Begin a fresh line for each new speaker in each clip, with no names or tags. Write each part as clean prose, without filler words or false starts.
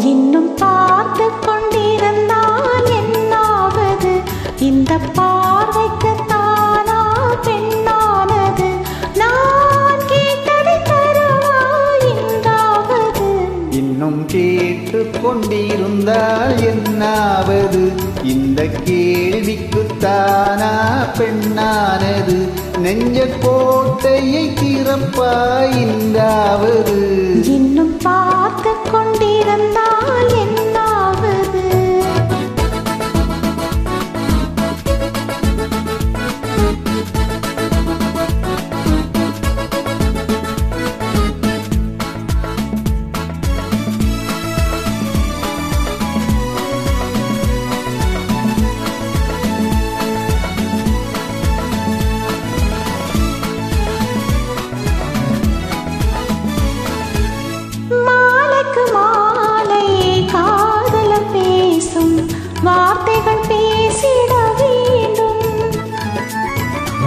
இன்னும் பார்த்து கொண்டிருந்தால் என்னாவது? இந்த பார்வைக்கு தானா பெண்ணானது? நான் கேட்டதை தருவாய் என்றாவது?
இன்னும் கேட்டு கொண்டிருந்தால் என்னாவது? இந்த கேள்விக்கு தானா பெண்ணானது? நெஞ்ச கோட்டையை திறப்பாய் என்றாவது?
இன்னும் பார்த்து கொண்டிருந்தால் என்னாவது? வார்த்தைகள் பேசிட வேண்டும்.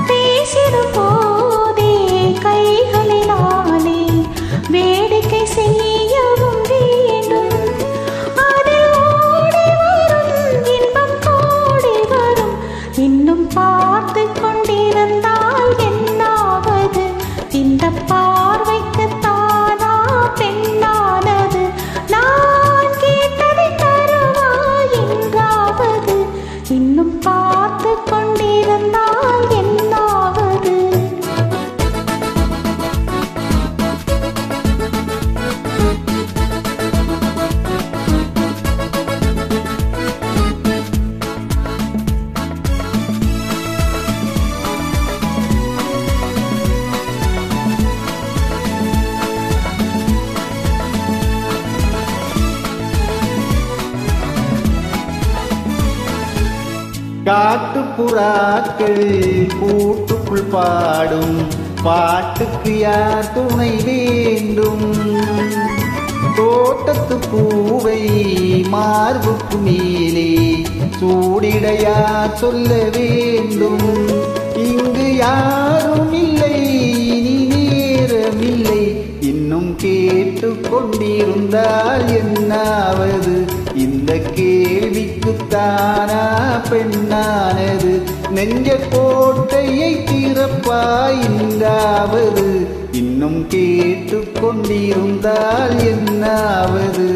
பேசிடும் போதே கைகளினாலே வேடிக்கை செய்யவும் வேண்டும். அதில் ஓடி வரும் இன்பம் கோடி வரும். இன்னும் பார்த்து கொண்டிருந்தால் என்னாவது? இந்த பார்வைக்கு தானா பெண்ணானது? நான் கேட்டதை தருவாய் என்றாவது? இன்னும் பார்த்து கொண்டிருந்தால் என்னாவது?
காட்டுப்புறாக்கள் கூட்டுக்குள் பாடும் பாட்டுக்கு யார் துணை வேண்டும்? தோட்டத்து பூவை மார்புக்கு மேலே சூடிட யார் சொல்ல வேண்டும்? இங்கு யாரும் இல்லை, இனி நேரமில்லை. இன்னும் கேட்டு கொண்டிருந்தால் என்னாவது? இந்த கேள்விக்கு தானா பெண்ணானது? நெஞ்ச கோட்டையை திறப்பாய் என்றாவது? இன்னும் கேட்டு கொண்டிருந்தால் என்னாவது?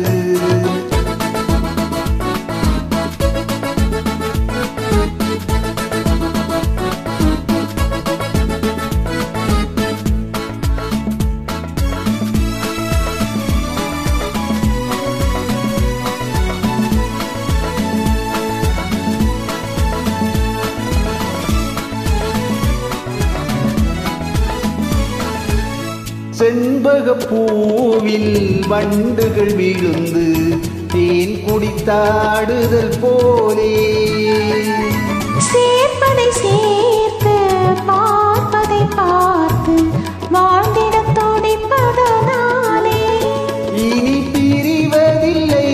செண்பக பூவில் வண்டுகள் விழுந்து தேன் குடித்தாடுதல் போலே
சேர்ப்பதை சேர்த்து பார்ப்பதை பார்த்து வாழ்ந்திட துடிப்பதனாலே
இனி பிரிவதில்லை,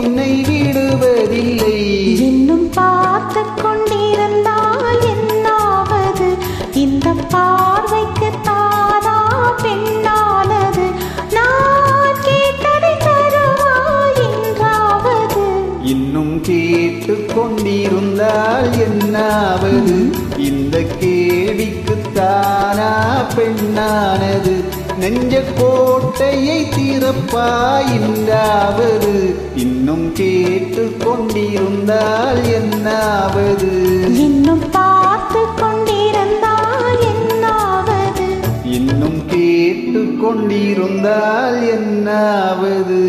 உன்னை விடுவதில்லை.
இன்னும் பார்த்து கொண்டிருந்தால் என்னாவது? இந்த பார்வைக்கு தானா பெண்ணானது? நான் கேட்டதை தருவாய் என்றாவது?
இன்னும் கேட்டு கொண்டிருந்தால் என்னாவது? இந்த கேள்விக்கு தானா பெண்ணானது? நெஞ்ச கோட்டையை திறப்பாய் என்றாவது? இன்னும் கேட்டு கொண்டிருந்தால் என்னாவது?
இன்னும் பார்த்து கொண்டிருந்தால் என்னாவது?
இன்னும் கேட்டு கொண்டிருந்தால் என்னாவது?